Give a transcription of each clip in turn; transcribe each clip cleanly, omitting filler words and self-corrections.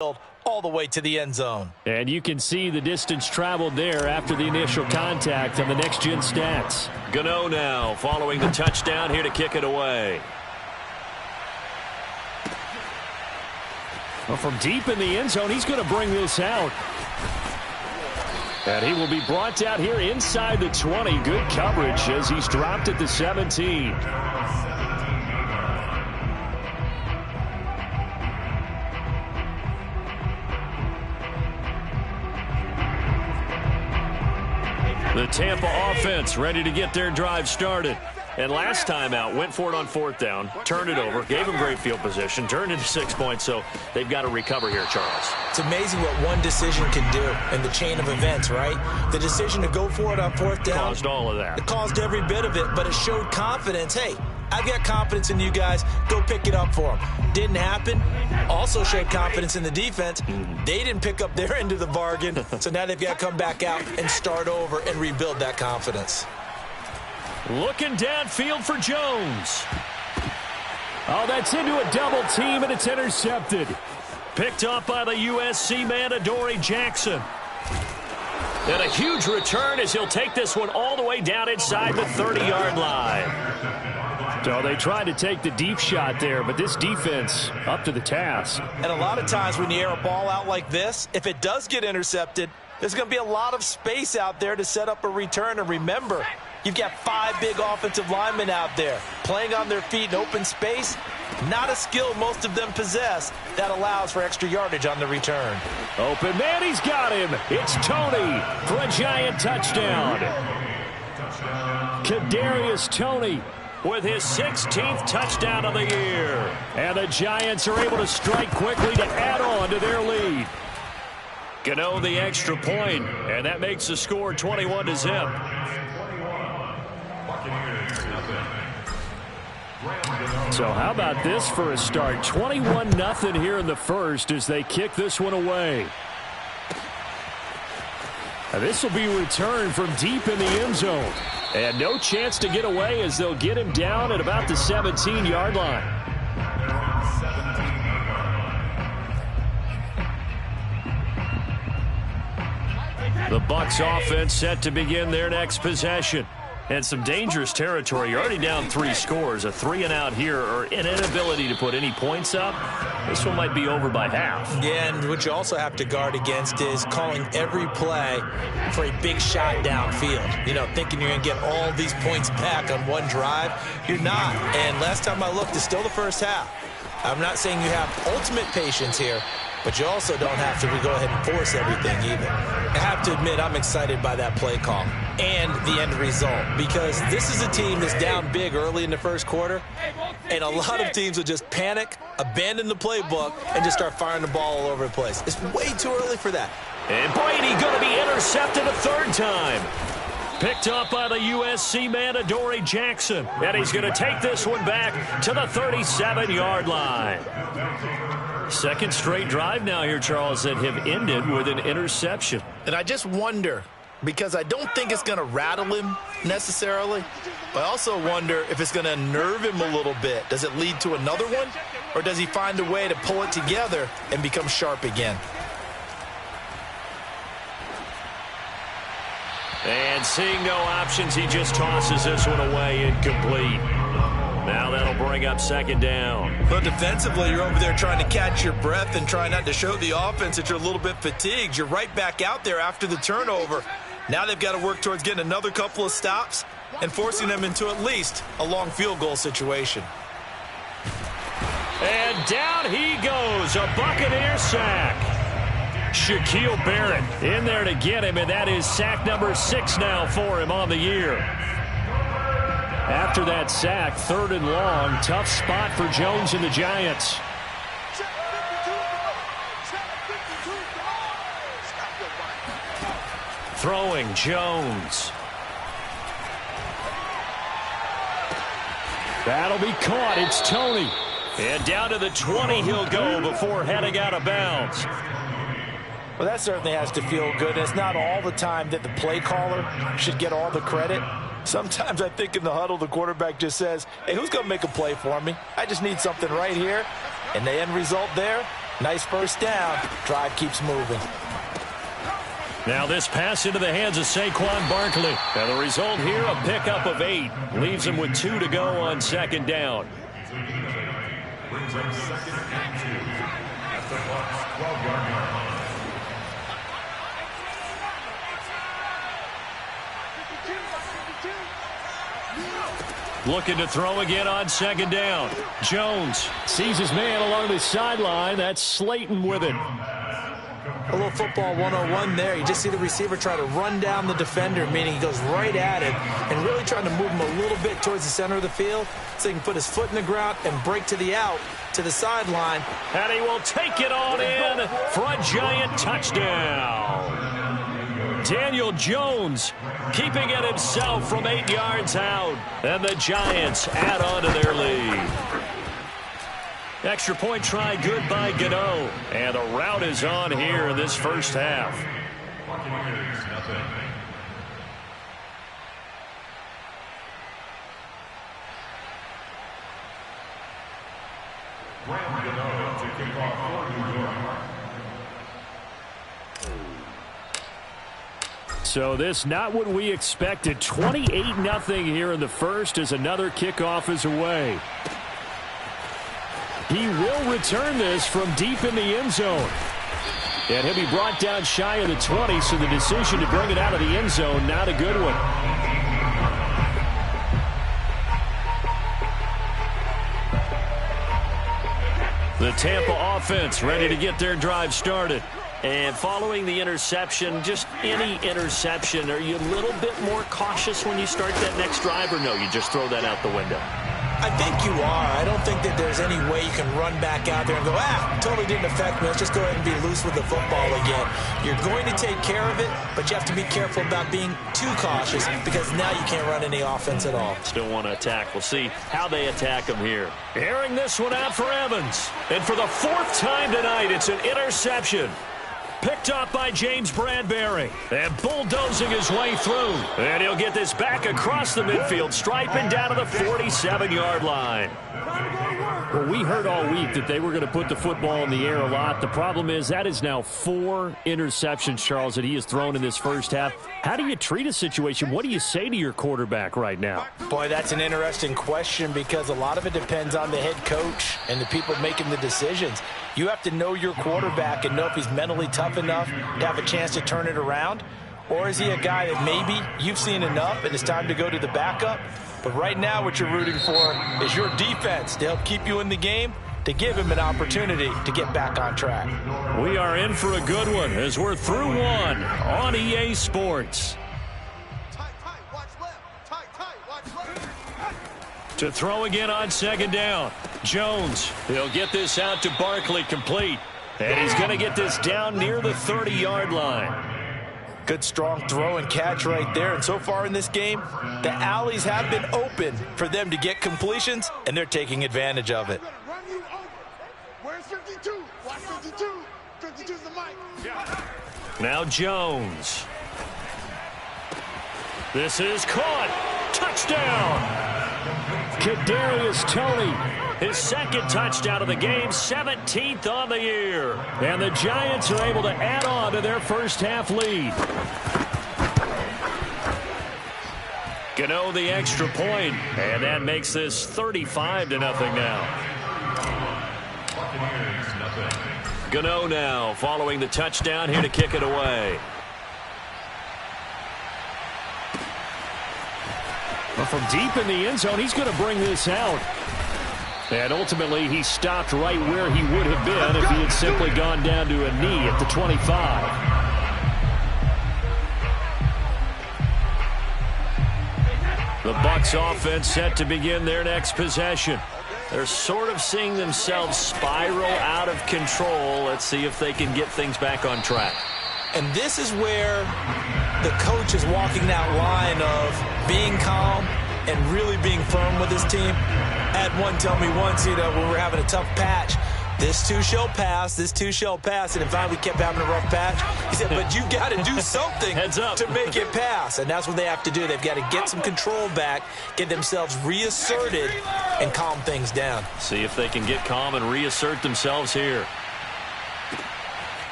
all the way to the end zone. And you can see the distance traveled there after the initial contact on the next-gen stats. Gano now following the touchdown here to kick it away. Well, from deep in the end zone, he's going to bring this out. And he will be brought out here inside the 20. Good coverage as he's dropped at the 17. The Tampa offense ready to get their drive started. And last time out, went for it on fourth down, turned it over, gave them great field position, turned into 6 points, so they've got to recover here, Charles. It's amazing what one decision can do in the chain of events, right? The decision to go for it on fourth down. Caused all of that. It caused every bit of it, but it showed confidence. Hey, I've got confidence in you guys. Go pick it up for them. Didn't happen. Also showed confidence in the defense. They didn't pick up their end of the bargain, so now they've got to come back out and start over and rebuild that confidence. Looking downfield for Jones. Oh, that's into a double team, and it's intercepted. Picked up by the USC man, Adoree Jackson. And a huge return as he'll take this one all the way down inside the 30-yard line. So they tried to take the deep shot there, but this defense up to the task. And a lot of times when you air a ball out like this, if it does get intercepted, there's going to be a lot of space out there to set up a return. And remember, you've got 5 big offensive linemen out there playing on their feet in open space. Not a skill most of them possess that allows for extra yardage on the return. Open man, he's got him. It's Toney for a Giant touchdown. Kadarius Toney with his 16th touchdown of the year. And the Giants are able to strike quickly to add on to their lead. Gano the extra point, and that makes the score 21-0. So how about this for a start? 21-0 here in the first as they kick this one away. Now this will be returned from deep in the end zone. And no chance to get away as they'll get him down at about the 17-yard line. The Bucs offense set to begin their next possession. And some dangerous territory. You're already down 3 scores. A 3-and-out here or an inability to put any points up. This one might be over by half. Yeah, and what you also have to guard against is calling every play for a big shot downfield. You know, thinking you're going to get all these points back on one drive. You're not. And last time I looked, it's still the first half. I'm not saying you have ultimate patience here, but you also don't have to go ahead and force everything either. I have to admit, I'm excited by that play call and the end result because this is a team that's down big early in the first quarter, and a lot of teams will just panic, abandon the playbook, and just start firing the ball all over the place. It's way too early for that. And Brady going to be intercepted a third time. Picked up by the USC man, Adoree Jackson. And he's going to take this one back to the 37-yard line. Second straight drive now here, Charles, that have ended with an interception. And I just wonder, because I don't think it's going to rattle him necessarily, but I also wonder if it's going to nerve him a little bit. Does it lead to another one, or does he find a way to pull it together and become sharp again? And seeing no options, he just tosses this one away, incomplete. Now that'll bring up second down. But defensively, you're over there trying to catch your breath and try not to show the offense that you're a little bit fatigued. You're right back out there after the turnover. Now they've got to work towards getting another couple of stops and forcing them into at least a long field goal situation. And down he goes, a Buccaneer sack. Shaquille Barrett in there to get him, and that is sack number 6 now for him on the year. After that sack, 3rd and long, tough spot for Jones and the Giants. Throwing Jones. That'll be caught. It's Toney. And down to the 20 he'll go before heading out of bounds. Well, that certainly has to feel good. It's not all the time that the play caller should get all the credit. Sometimes I think in the huddle, the quarterback just says, hey, who's going to make a play for me? I just need something right here. And the end result there, Nice first down. Drive keeps moving. Now this pass into the hands of Saquon Barkley. And the result here, a pickup of 8. Leaves him with 2 to go on second down. Brings up second and 2 at the Bucs 12-yard line. Looking to throw again on second down. Jones sees his man along the sideline. That's Slayton with it. A little football 101 there. You just see the receiver try to run down the defender, meaning he goes right at it and really trying to move him a little bit towards the center of the field so he can put his foot in the ground and break to the out, to the sideline. And he will take it on in for a giant touchdown. Daniel Jones keeping it himself from 8 yards out. And the Giants add on to their lead. Extra point try good by Gano. And the route is on here in this first half. Buccaneers, nothing. Graham Gano to kick off for New York. So this not what we expected. 28-0 here in the first as another kickoff is away. He will return this from deep in the end zone. And he'll be brought down shy of the 20, so the decision to bring it out of the end zone, not a good one. The Tampa offense ready to get their drive started. And following the interception, just any interception, are you a little bit more cautious when you start that next drive, or no, you just throw that out the window? I think you are. I don't think that there's any way you can run back out there and go, totally didn't affect me. Let's just go ahead and be loose with the football again. You're going to take care of it, but you have to be careful about being too cautious because now you can't run any offense at all. Still want to attack. We'll see how they attack him here. Airing this one out for Evans. And for the 4th time tonight, it's an interception. Picked up by James Bradbury. And bulldozing his way through. And he'll get this back across the midfield, striping down to the 47-yard line. Well, we heard all week that they were going to put the football in the air a lot. The problem is that is now 4 interceptions, Charles, that he has thrown in this first half. How do you treat a situation? What do you say to your quarterback right now? Boy, that's an interesting question because a lot of it depends on the head coach and the people making the decisions. You have to know your quarterback and know if he's mentally tough enough to have a chance to turn it around. Or is he a guy that maybe you've seen enough and it's time to go to the backup? But right now what you're rooting for is your defense to help keep you in the game, to give him an opportunity to get back on track. We are in for a good one as we're through one on EA Sports. To throw again on second down. Jones, he'll get this out to Barkley, complete. And he's going to get this down near the 30-yard line. Good strong throw and catch right there. And so far in this game, the alleys have been open for them to get completions, and they're taking advantage of it. Where's 52? Watch 52. 52's the mic. Now Jones. This is caught. Touchdown. Kadarius Toney. His second touchdown of the game, 17th on the year. And the Giants are able to add on to their first half lead. Gano the extra point, and that makes this 35-0 now. Gano now following the touchdown here to kick it away. But from deep in the end zone, he's going to bring this out. And ultimately, he stopped right where he would have been if he had simply gone down to a knee at the 25. The Bucs offense set to begin their next possession. They're sort of seeing themselves spiral out of control. Let's see if they can get things back on track. And this is where the coach is walking that line of being calm and really being firm with his team. I had one tell me once, when we were having a tough patch, this too shall pass, this too shall pass. And in fact, we kept having a rough patch. He said, but you got to do something to make it pass. And that's what they have to do. They've got to get some control back, get themselves reasserted, and calm things down. See if they can get calm and reassert themselves here.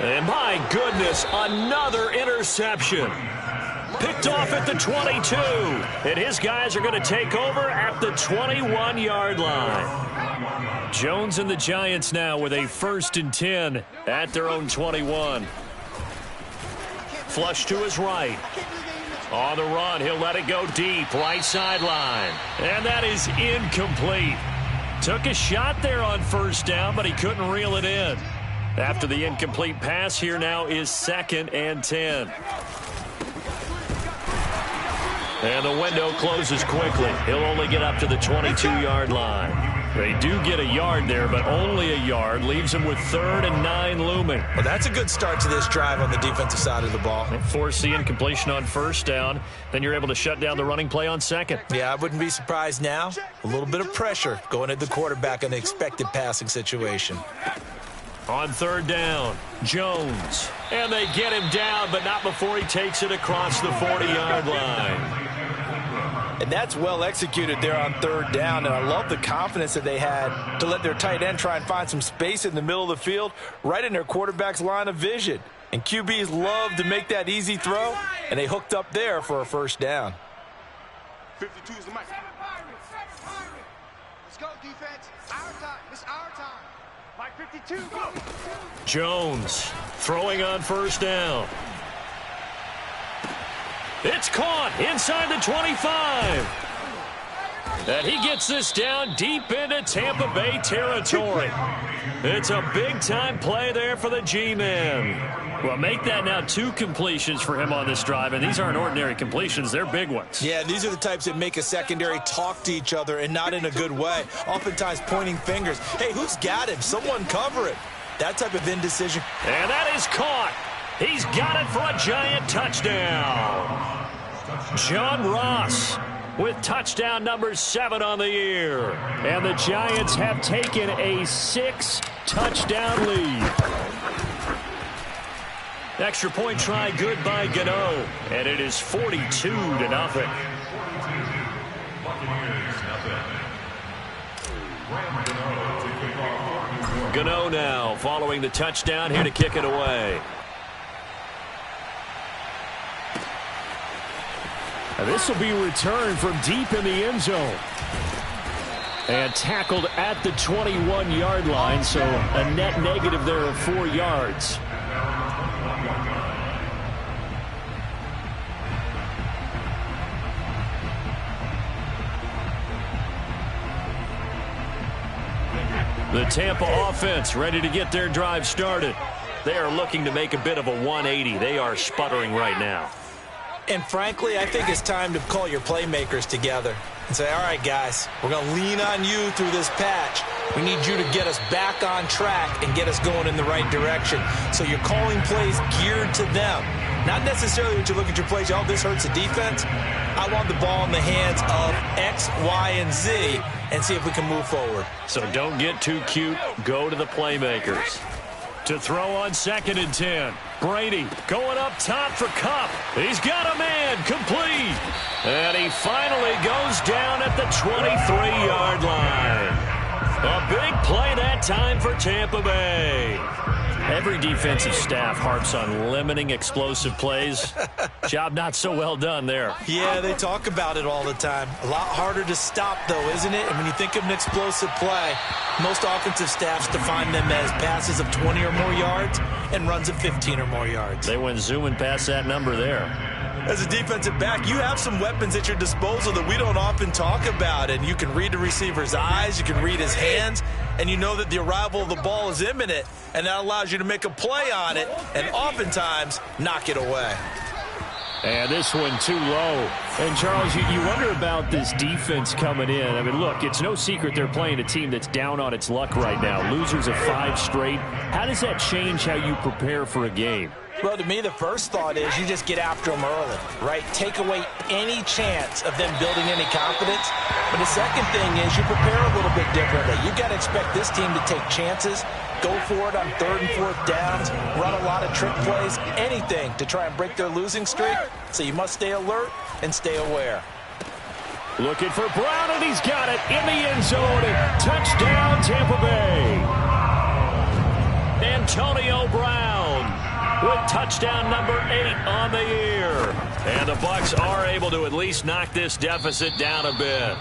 And my goodness, another interception. Picked off at the 22. And his guys are going to take over at the 21-yard line. Jones and the Giants now with a 1st and 10 at their own 21. Flush to his right. On the run, he'll let it go deep, right sideline. And that is incomplete. Took a shot there on 1st down, but he couldn't reel it in. After the incomplete pass, here now is 2nd and 10. And the window closes quickly. He'll only get up to the 22-yard line. They do get a yard there, but only a yard. Leaves them with 3rd and 9 looming. Well, that's a good start to this drive on the defensive side of the ball. Force the incompletion on 1st down. Then you're able to shut down the running play on 2nd. Yeah, I wouldn't be surprised now. A little bit of pressure going at the quarterback in the expected passing situation. On 3rd down, Jones. And they get him down, but not before he takes it across the 40-yard line. And that's well executed there on 3rd down. And I love the confidence that they had to let their tight end try and find some space in the middle of the field, right in their quarterback's line of vision. And QBs love to make that easy throw, and they hooked up there for a 1st down. 52 is the mic. Let's go, defense. Our time. It's our time. Mike 52, go. Jones throwing on 1st down. It's caught inside the 25. And he gets this down deep into Tampa Bay territory. It's a big-time play there for the G-Man. Well, make that now 2 completions for him on this drive, and these aren't ordinary completions. They're big ones. Yeah, these are the types that make a secondary talk to each other and not in a good way. Oftentimes pointing fingers. Hey, who's got him? Someone cover it. That type of indecision. And that is caught. He's got it for a Giant touchdown. John Ross with touchdown number 7 on the year. And the Giants have taken a 6-touchdown lead. Extra point try good by Gano. And it is 42-0. Gano now following the touchdown here to kick it away. This will be returned from deep in the end zone. And tackled at the 21-yard line, so a net negative there of 4 yards. The Tampa offense ready to get their drive started. They are looking to make a bit of a 180. They are sputtering right now. And frankly, I think it's time to call your playmakers together and say, all right, guys, we're going to lean on you through this patch. We need you to get us back on track and get us going in the right direction. So you're calling plays geared to them. Not necessarily when you look at your plays, oh, this hurts the defense. I want the ball in the hands of X, Y, and Z and see if we can move forward. So don't get too cute. Go to the playmakers. To throw on 2nd and 10. Brady going up top for Kupp. He's got a man, complete. And he finally goes down at the 23-yard line. A big play that time for Tampa Bay. Every defensive staff harps on limiting explosive plays. Job not so well done there. Yeah, they talk about it all the time. A lot harder to stop, though, isn't it? And when you think of an explosive play, most offensive staffs define them as passes of 20 or more yards and runs of 15 or more yards. They went zooming past that number there. As a defensive back, you have some weapons at your disposal that we don't often talk about. And you can read the receiver's eyes, you can read his hands, and you know that the arrival of the ball is imminent, and that allows you to make a play on it and oftentimes knock it away. And this one too low. And, Charles, you wonder about this defense coming in. I mean, look, it's no secret they're playing a team that's down on its luck right now. Losers of 5 straight. How does that change how you prepare for a game? Well, to me, the first thought is you just get after them early, right? Take away any chance of them building any confidence. But the second thing is you prepare a little bit differently. You've got to expect this team to take chances, go for it on 3rd and 4th downs, run a lot of trick plays, anything to try and break their losing streak. So you must stay alert and stay aware. Looking for Brown, and he's got it in the end zone. Touchdown, Tampa Bay. Antonio Brown Touchdown number 8 on the year. And the Bucs are able to at least knock this deficit down a bit.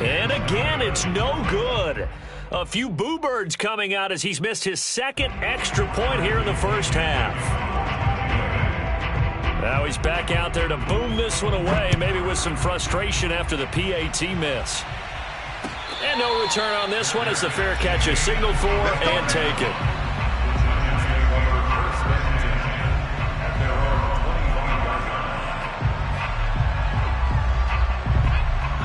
And again, it's no good. A few boo birds coming out as he's missed his second extra point here in the first half. Now he's back out there to boom this one away, maybe with some frustration after the PAT miss. And no return on this one as the fair catch is signaled for and taken.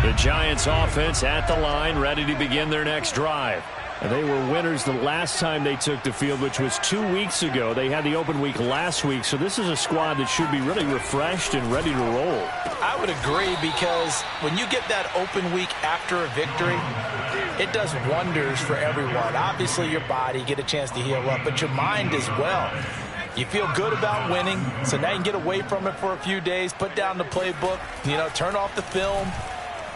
The Giants offense at the line, ready to begin their next drive. And they were winners the last time they took the field, which was 2 weeks ago. They had the open week last week, so this is a squad that should be really refreshed and ready to roll. I would agree, because when you get that open week after a victory, it does wonders for everyone. Obviously, your body, get a chance to heal up, but your mind as well. You feel good about winning, so now you can get away from it for a few days, put down the playbook, turn off the film.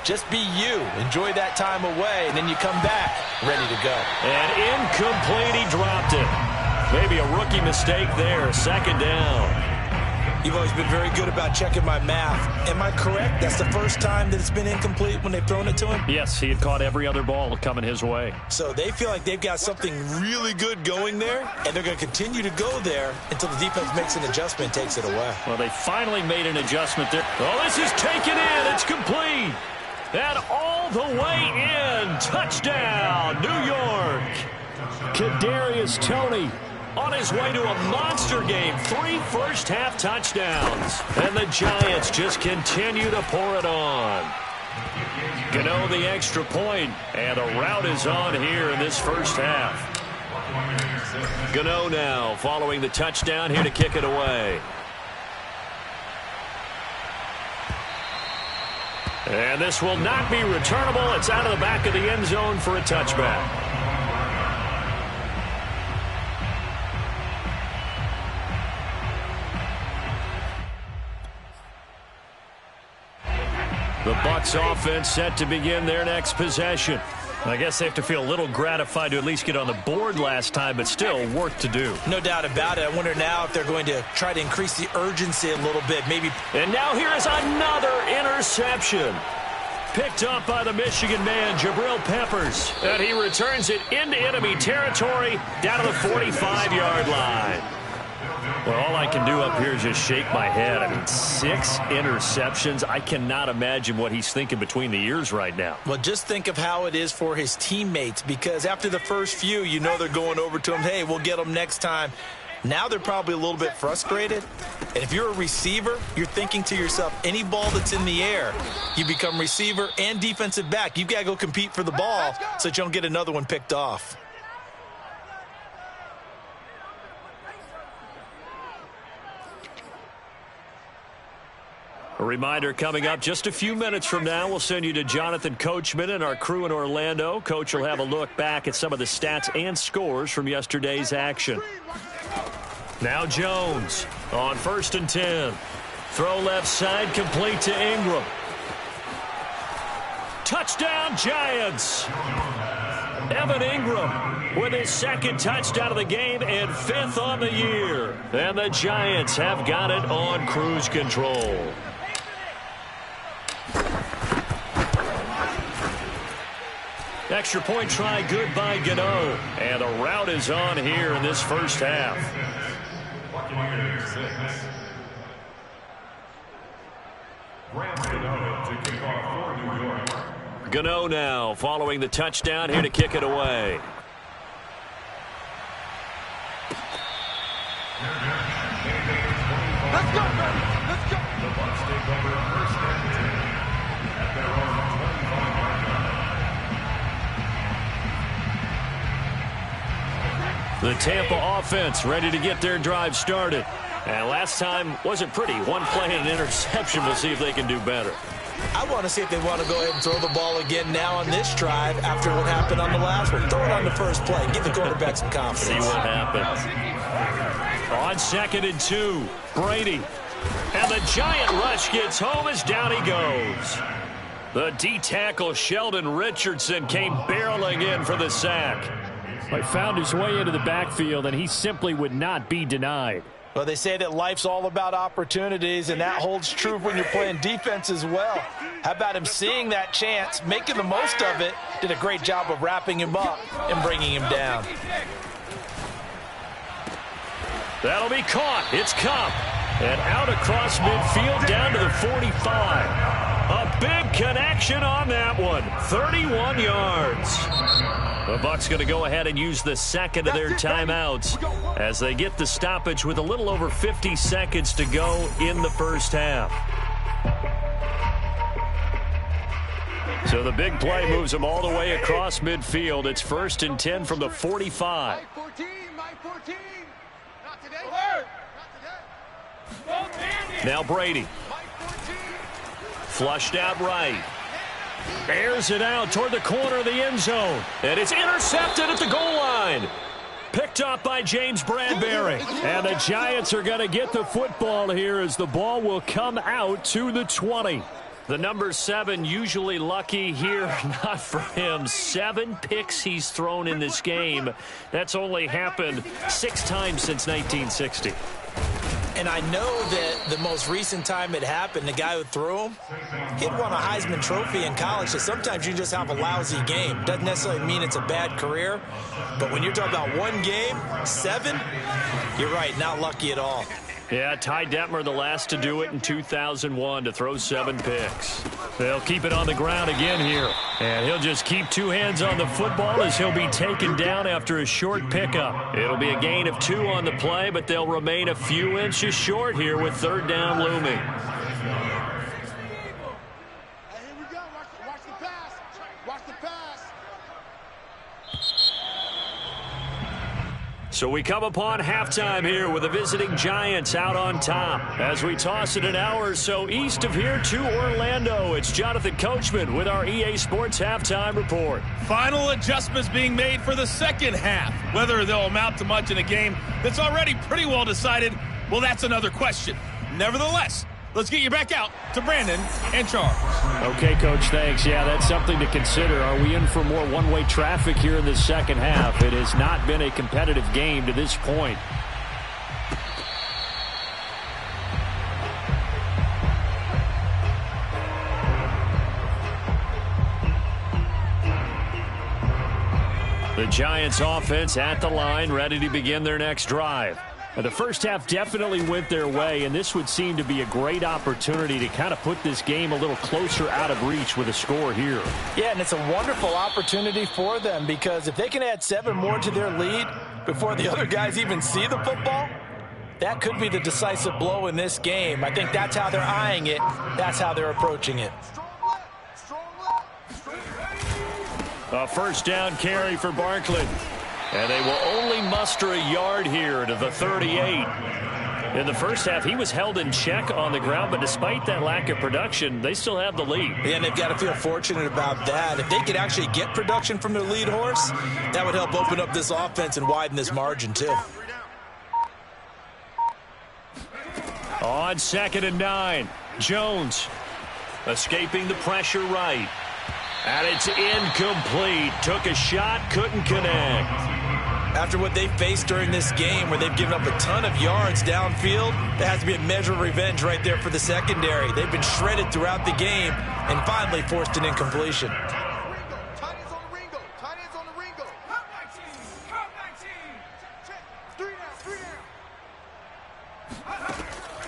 Just be you. Enjoy that time away, and then you come back ready to go. And incomplete, he dropped it. Maybe a rookie mistake there, second down. You've always been very good about checking my math. Am I correct? That's the first time that it's been incomplete when they've thrown it to him? Yes, he had caught every other ball coming his way. So they feel like they've got something really good going there, and they're going to continue to go there until the defense makes an adjustment and takes it away. Well, they finally made an adjustment there. Oh, this is taken in. It's complete. And all the way in. Touchdown, New York. Kadarius Toney on his way to a monster game. 3 first-half touchdowns. And the Giants just continue to pour it on. Gano the extra point, and a route is on here in this first half. Gano now following the touchdown here to kick it away. And this will not be returnable. It's out of the back of the end zone for a touchback. The Bucs offense set to begin their next possession. I guess they have to feel a little gratified to at least get on the board last time, but still work to do. No doubt about it. I wonder now if they're going to try to increase the urgency a little bit. Maybe. And now here is another interception. Picked up by the Michigan man, Jabril Peppers. And he returns it into enemy territory down to the 45-yard line. Well, all I can do up here is just shake my head. I mean, 6 interceptions. I cannot imagine what he's thinking between the ears right now. Well, just think of how it is for his teammates, because after the first few, they're going over to him, hey, we'll get them next time. Now they're probably a little bit frustrated. And if you're a receiver, you're thinking to yourself, any ball that's in the air, you become receiver and defensive back. You've got to go compete for the ball so that you don't get another one picked off. A reminder coming up just a few minutes from now, we'll send you to Jonathan Coachman and our crew in Orlando. Coach will have a look back at some of the stats and scores from yesterday's action. Now Jones on 1st and 10. Throw left side, complete to Ingram. Touchdown, Giants. Evan Ingram with his 2nd touchdown of the game and 5th on the year. And the Giants have got it on cruise control. Extra point try good by Gano. And a route is on here in this first half. Gano now following the touchdown here to kick it away. Let's go, man. Let's go. The Bucs take over on 1st and 10 at their own 25-yard line. The Tampa offense ready to get their drive started. And last time wasn't pretty. 1 play and an interception. We'll see if they can do better. I want to see if they want to go ahead and throw the ball again now on this drive after what happened on the last one. Throw it on the first play. Give the quarterback some confidence. See what happens. On 2nd and 2, Brady. And the giant rush gets home as down he goes. The D-tackle Sheldon Richardson came barreling in for the sack. He found his way into the backfield, and he simply would not be denied. Well, they say that life's all about opportunities, and that holds true when you're playing defense as well. How about him seeing that chance, making the most of it, did a great job of wrapping him up and bringing him down. That'll be caught. It's Kupp. And out across midfield down to the 45. A big connection on that one. 31 yards. The Bucs going to go ahead and use the second of their timeouts as they get the stoppage with a little over 50 seconds to go in the first half. So the big play moves them all the way across midfield. It's 1st and 10 from the 45. Now Brady. Flushed out right. Airs it out toward the corner of the end zone. And it's intercepted at the goal line. Picked up by James Bradbury. And the Giants are going to get the football here as the ball will come out to the 20. The number 7 usually lucky here. Not for him. 7 picks he's thrown in this game. That's only happened 6 times since 1960. And I know that the most recent time it happened, the guy who threw him, he'd won a Heisman Trophy in college, so sometimes you just have a lousy game. Doesn't necessarily mean it's a bad career, but when you're talking about one game, 7, you're right, not lucky at all. Yeah, Ty Detmer, the last to do it in 2001, to throw 7 picks. They'll keep it on the ground again here. And he'll just keep 2 hands on the football as he'll be taken down after a short pickup. It'll be a gain of 2 on the play, but they'll remain a few inches short here with 3rd down looming. So we come upon halftime here with the visiting Giants out on top. As we toss it an hour or so east of here to Orlando, it's Jonathan Coachman with our EA Sports Halftime Report. Final adjustments being made for the second half. Whether they'll amount to much in a game that's already pretty well decided, well, that's another question. Nevertheless, let's get you back out to Brandon and Charles. Okay, Coach, thanks. Yeah, that's something to consider. Are we in for more one-way traffic here in the second half? It has not been a competitive game to this point. The Giants offense at the line, ready to begin their next drive. Now, the first half definitely went their way, and this would seem to be a great opportunity to kind of put this game a little closer out of reach with a score here. Yeah, and it's a wonderful opportunity for them because if they can add 7 more to their lead before the other guys even see the football, that could be the decisive blow in this game. I think that's how they're eyeing it. That's how they're approaching it. A first down carry for Barkley. And they will only muster a yard here to the 38. In the first half, he was held in check on the ground, but despite that lack of production, they still have the lead. Yeah, and they've got to feel fortunate about that. If they could actually get production from their lead horse, that would help open up this offense and widen this margin too. On 2nd and 9, Jones Escaping the pressure right. And it's incomplete. Took a shot, couldn't connect. After what they faced during this game where they've given up a ton of yards downfield, there has to be a measure of revenge right there for the secondary. They've been shredded throughout the game and finally forced an incompletion.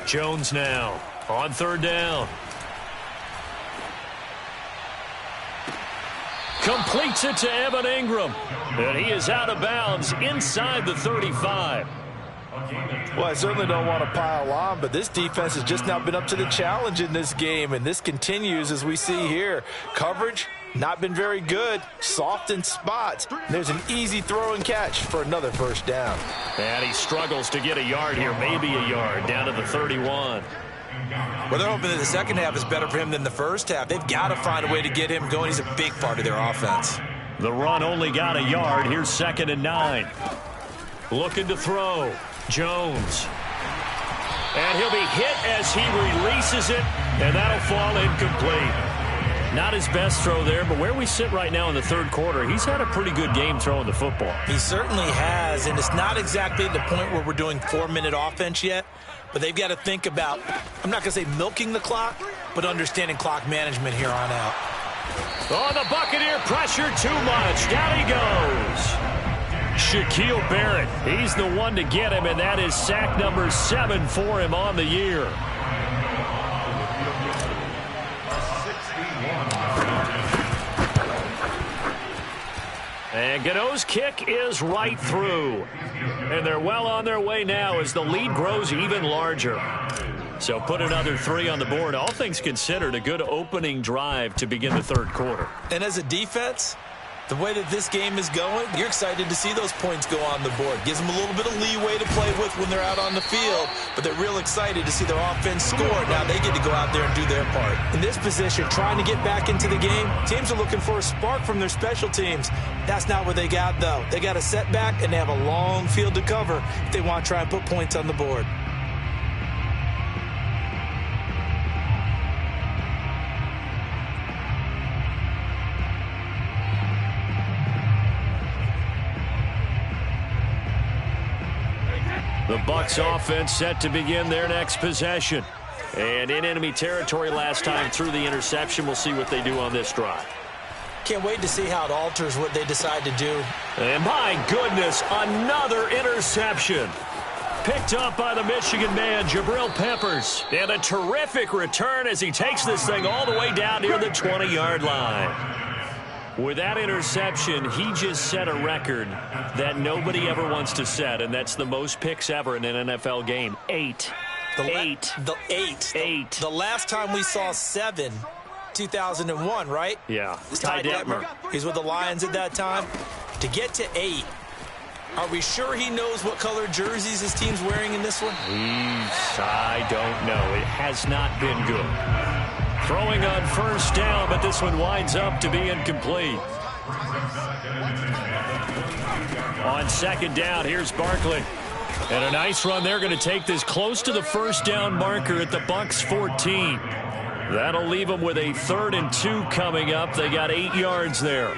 Jones now on 3rd down. Completes it to Evan Ingram. And he is out of bounds inside the 35. Well, I certainly don't want to pile on, but this defense has just not been up to the challenge in this game, and this continues as we see here. Coverage, not been very good. Soft in spots. There's an easy throw and catch for another first down. And he struggles to get a yard here, maybe a yard, down to the 31. Well, they're hoping that the second half is better for him than the first half. They've got to find a way to get him going. He's a big part of their offense. The run only got a yard. Here's 2nd and 9. Looking to throw. Jones. And he'll be hit as he releases it, and that'll fall incomplete. Not his best throw there, but where we sit right now in the third quarter, he's had a pretty good game throwing the football. He certainly has, and it's not exactly the point where we're doing 4-minute offense yet, but they've got to think about, I'm not going to say milking the clock, but understanding clock management here on out. Oh, the Buccaneer pressure too much. Down he goes. Shaquille Barrett, he's the one to get him, and that is sack number 7 for him on the year. And Gano's kick is right through. And they're well on their way now as the lead grows even larger. So put another 3 on the board. All things considered, a good opening drive to begin the third quarter. And as a defense, the way that this game is going, you're excited to see those points go on the board. Gives them a little bit of leeway to play with when they're out on the field, but they're real excited to see their offense score. Now they get to go out there and do their part. In this position, trying to get back into the game, teams are looking for a spark from their special teams. That's not what they got, though. They got a setback, and they have a long field to cover if they want to try and put points on the board. The Bucs offense set to begin their next possession. And in enemy territory last time through the interception. We'll see what they do on this drive. Can't wait to see how it alters what they decide to do. And my goodness, another interception. Picked up by the Michigan man, Jabril Peppers. And a terrific return as he takes this thing all the way down near the 20-yard line. With that interception, he just set a record that nobody ever wants to set, and that's the most picks ever in an NFL game. 8. The last time we saw 7, 2001, right? Yeah. Ty Detmer. He's with the Lions at that time. To get to 8, are we sure he knows what color jerseys his team's wearing in this one? I don't know. It has not been good. Throwing on first down, but this one winds up to be incomplete. On second down, here's Barkley. And a nice run. They're going to take this close to the first down marker at the Bucs 14. That'll leave them with a 3rd and 2 coming up. They got 8 yards there.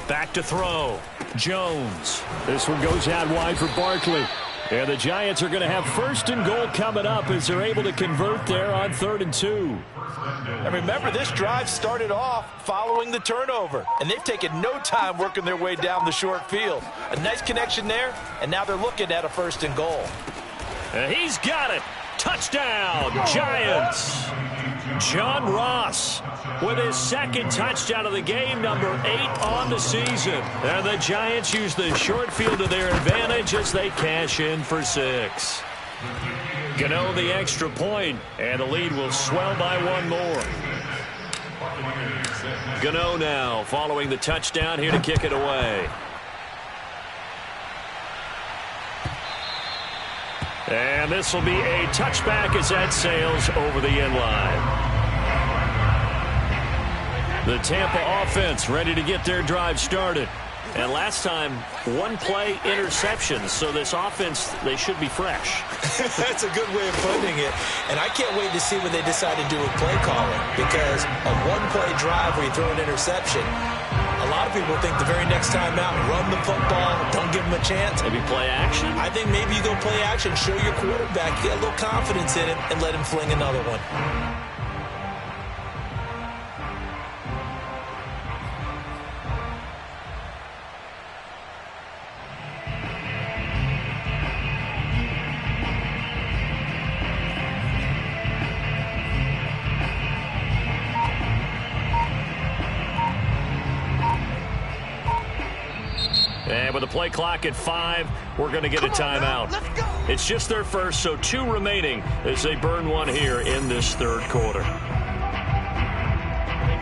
Back to throw. Jones. This one goes out wide for Barkley. And the Giants are going to have 1st and goal coming up as they're able to convert there on 3rd and 2. And remember, this drive started off following the turnover, and they've taken no time working their way down the short field. A nice connection there, and now they're looking at a 1st and goal. And he's got it. Touchdown, Giants. John Ross with his 2nd touchdown of the game, number 8 on the season. And the Giants use the short field to their advantage as they cash in for 6. Gano the extra point, and the lead will swell by 1 more. Gano now following the touchdown here to kick it away. And this will be a touchback as that sails over the end line. The Tampa offense ready to get their drive started. And last time, 1-play interceptions. So this offense, they should be fresh. That's a good way of putting it. And I can't wait to see what they decide to do with play calling. Because a 1-play drive where you throw an interception, a lot of people think the very next time out, run the football, don't give them a chance. Maybe play action? I think maybe you go play action, show your quarterback, get a little confidence in him, and let him fling another one. And with the play clock at 5, we're going to get a timeout. It's just their first, so 2 remaining as they burn 1 here in this third quarter.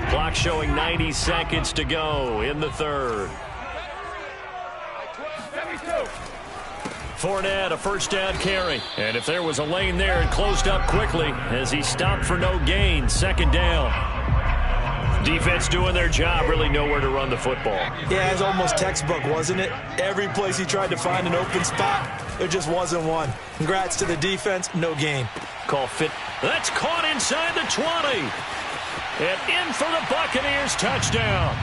Clock showing 90 seconds to go in the third. Fournette, a first down carry. And if there was a lane there, it closed up quickly as he stopped for no gain. 2nd down. Defense doing their job, really nowhere to run the football. Yeah, it was almost textbook, wasn't it? Every place he tried to find an open spot, there just wasn't one. Congrats to the defense, no gain. Call fit. That's caught inside the 20. And in for the Buccaneers touchdown.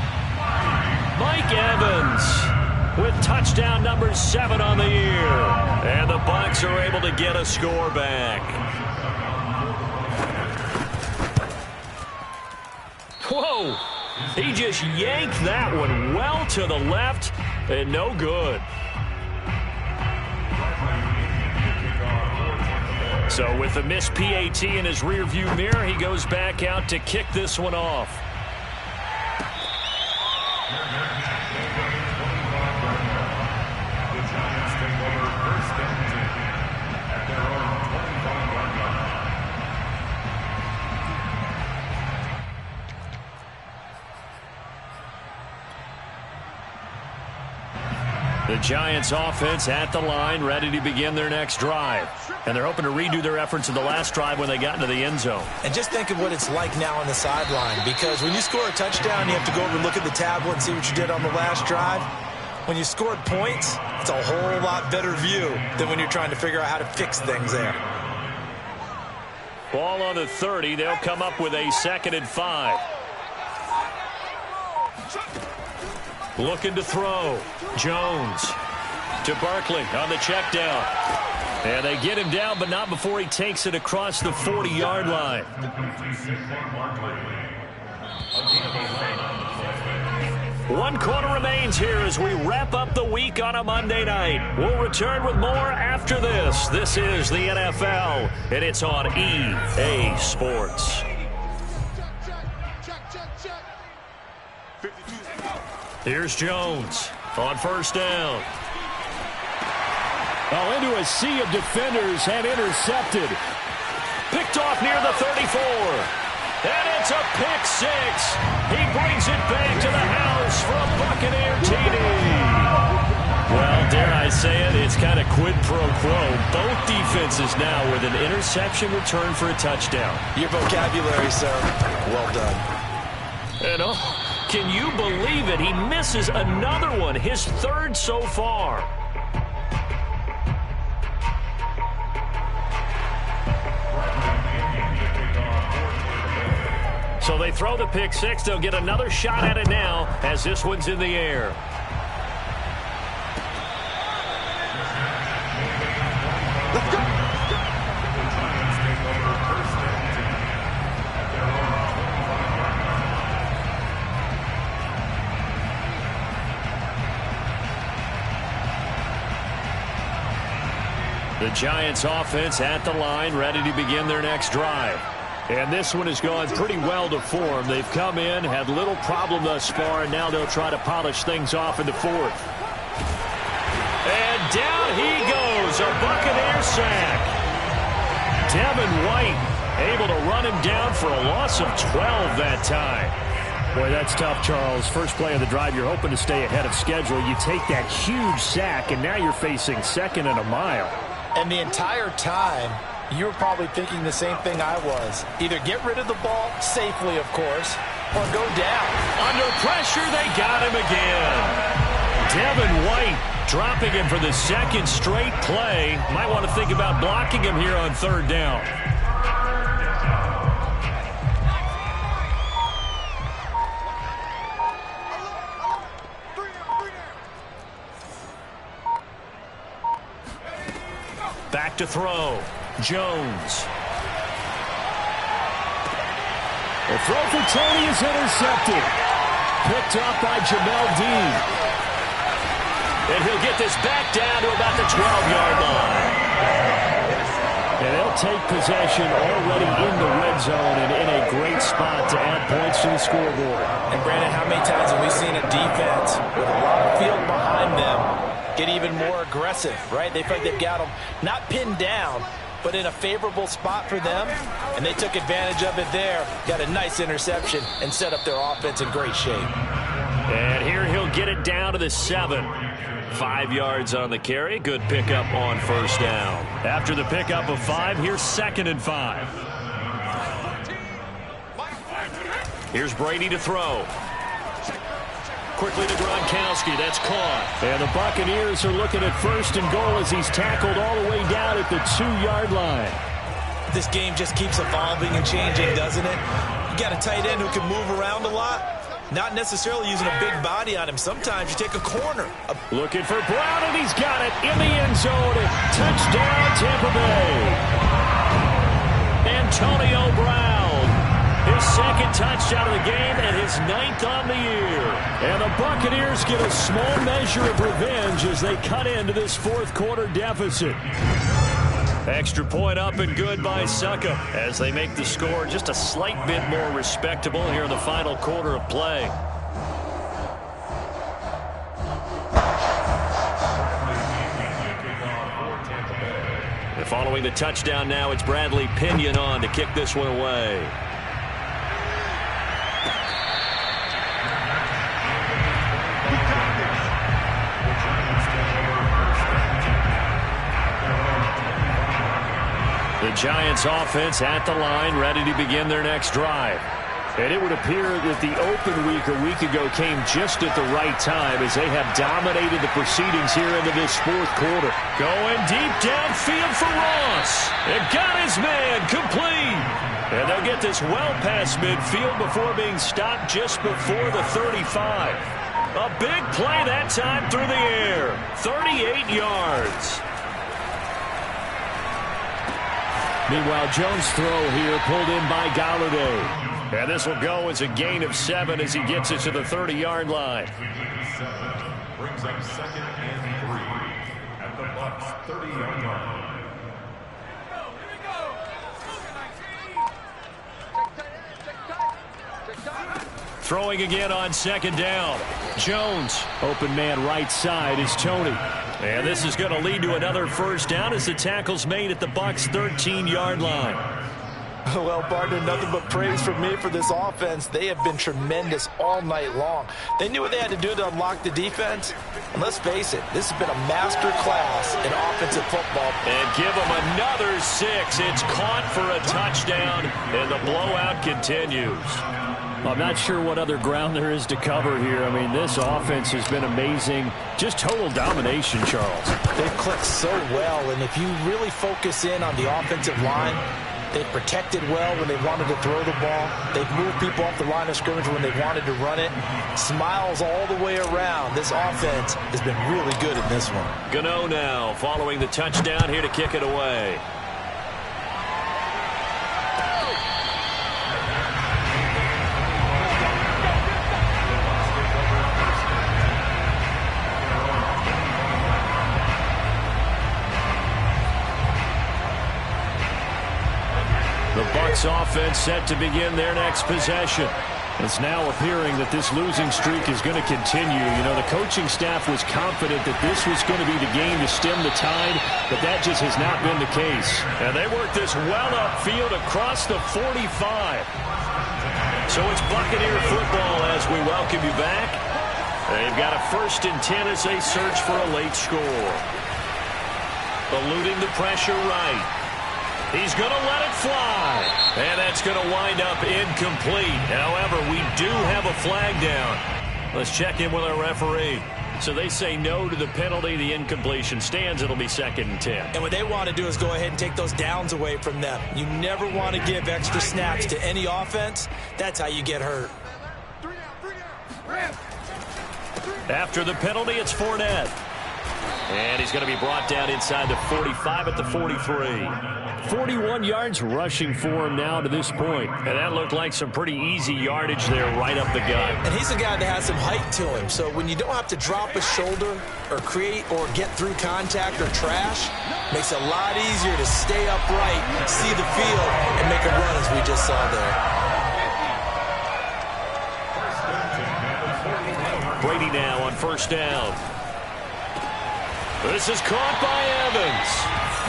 Mike Evans with touchdown number 7 on the year. And the Bucs are able to get a score back. Whoa! He just yanked that one well to the left and no good. So with the missed PAT in his rearview mirror, he goes back out to kick this one off. The Giants take over first and 10 at their own 25-yard line. The Giants offense at the line, ready to begin their next drive. And they're hoping to redo their efforts in the last drive when they got into the end zone. And just think of what it's like now on the sideline, because when you score a touchdown, you have to go over and look at the tablet and see what you did on the last drive. When you scored points, it's a whole lot better view than when you're trying to figure out how to fix things there. Ball on the 30. They'll come up with a 2nd and 5. Looking to throw. Jones to Barkley on the check down. And they get him down, but not before he takes it across the 40-yard line. One quarter remains here as we wrap up the week on a Monday night. We'll return with more after this. This is the NFL, and it's on EA Sports. Here's Jones on first down. Oh, into a sea of defenders and intercepted. Picked off near the 34. And it's a pick 6. He brings it back to the house for a Buccaneer TD. Well, dare I say it, it's kind of quid pro quo. Both defenses now with an interception return for a touchdown. Your vocabulary, sir. Well done. And can you believe it? He misses another one, his 3rd so far. So they throw the pick 6. They'll get another shot at it now as this one's in the air. Let's go. The Giants take over first and 10 at their own 25-yard line. The Giants offense at the line, ready to begin their next drive. And this one has gone pretty well to form. They've come in, had little problem thus far, and now they'll try to polish things off in the 4th. And down he goes, a Buccaneer sack. Devin White able to run him down for a loss of 12 that time. Boy, that's tough, Charles. First play of the drive, you're hoping to stay ahead of schedule. You take that huge sack, and now you're facing 2nd and a mile. And the entire time, you were probably thinking the same thing I was. Either get rid of the ball safely, of course, or go down. Under pressure, they got him again. Devin White dropping him for the 2nd straight play. Might want to think about blocking him here on 3rd down. Back to throw. Jones. The throw for Tony is intercepted. Picked off by Jamel Dean. And he'll get this back down to about the 12-yard line. And they'll take possession already in the red zone and in a great spot to add points to the scoreboard. And Brandon, how many times have we seen a defense with a lot of field behind them get even more aggressive, right? They feel like they've got them not pinned down, but in a favorable spot for them, and they took advantage of it there. Got a nice interception and set up their offense in great shape. And here he'll get it down to the 7. 5 yards on the carry. Good pickup on first down. After the pickup of 5, here's 2nd and 5. Here's Brady to throw. Quickly to Gronkowski. That's caught. And the Buccaneers are looking at 1st and goal as he's tackled all the way down at the 2-yard line. this game just keeps evolving and changing, doesn't it? You got a tight end who can move around a lot, not necessarily using a big body on him. Sometimes you take a corner. Looking for Brown, and he's got it in the end zone. Touchdown, Tampa Bay. Antonio Brown, his second touchdown of the game and his 9th on the year. And the Buccaneers get a small measure of revenge as they cut into this fourth quarter deficit. Extra point up and good by Succa as they make the score just a slight bit more respectable here in the final quarter of play. And following the touchdown now, it's Bradley Pinion on to kick this one away. The Giants offense at the line, ready to begin their next drive. And it would appear that the open week a week ago came just at the right time as they have dominated the proceedings here into this fourth quarter. Going deep downfield for Ross. And got his man complete. And they'll get this well past midfield before being stopped just before the 35. A big play that time through the air. 38 yards. Meanwhile, Jones' throw here pulled in by Galladay. And this will go as a gain of 7 as he gets it to the 30-yard line. Brings up 2nd and 3 at the Bucs 30-yard line. Throwing again on 2nd down. Jones, open man right side is Tony. And this is going to lead to another first down as the tackle's made at the Bucs 13-yard line. Well, partner, nothing but praise from me for this offense. They have been tremendous all night long. They knew what they had to do to unlock the defense. And let's face it, this has been a master class in offensive football. And give them another 6. It's caught for a touchdown, and the blowout continues. I'm not sure what other ground there is to cover here. I mean, this offense has been amazing. Just total domination, Charles. They've clicked so well, and if you really focus in on the offensive line, they've protected well when they wanted to throw the ball. They've moved people off the line of scrimmage when they wanted to run it. Smiles all the way around. This offense has been really good in this one. Gano now following the touchdown here to kick it away. The Bucs offense set to begin their next possession. It's now appearing that this losing streak is going to continue. You know, the coaching staff was confident that this was going to be the game to stem the tide, but that just has not been the case. And they work this well upfield across the 45. So it's Buccaneer football as we welcome you back. They've got a 1st and 10 as they search for a late score. Eluding the pressure right. He's going to let it fly. And that's going to wind up incomplete. However, we do have a flag down. Let's check in with our referee. So they say no to the penalty. The incompletion stands. It'll be 2nd and 10. And what they want to do is go ahead and take those downs away from them. You never want to give extra snaps to any offense. That's how you get hurt. After the penalty, it's Fournette. And he's going to be brought down inside the 45 at the 43. 41 yards rushing for him now to this point. And that looked like some pretty easy yardage there right up the gut. And he's a guy that has some height to him. So when you don't have to drop a shoulder or create or get through contact or trash, makes it a lot easier to stay upright, see the field, and make a run as we just saw there. Brady now on 1st down. This is caught by Evans.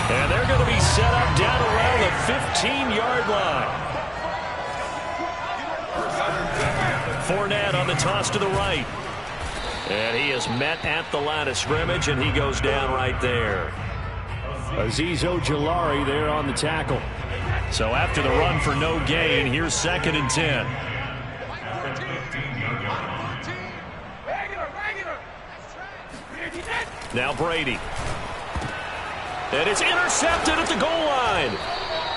And they're going to be set up down around the 15-yard line. Fournette on the toss to the right. And he is met at the line of scrimmage, and he goes down right there. Azeez Ojulari there on the tackle. So after the run for no gain, here's 2nd and 10. Now Brady. And it's intercepted at the goal line.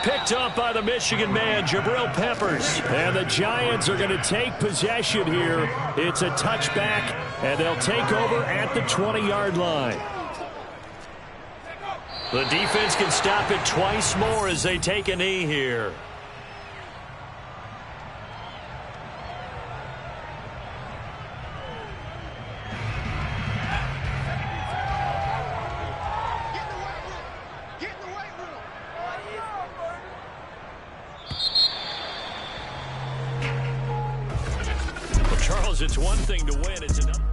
Picked up by the Michigan man, Jabril Peppers. And the Giants are going to take possession here. It's a touchback, and they'll take over at the 20-yard line. The defense can stop it twice more as they take a knee here. Charles, it's one thing to win. It's another.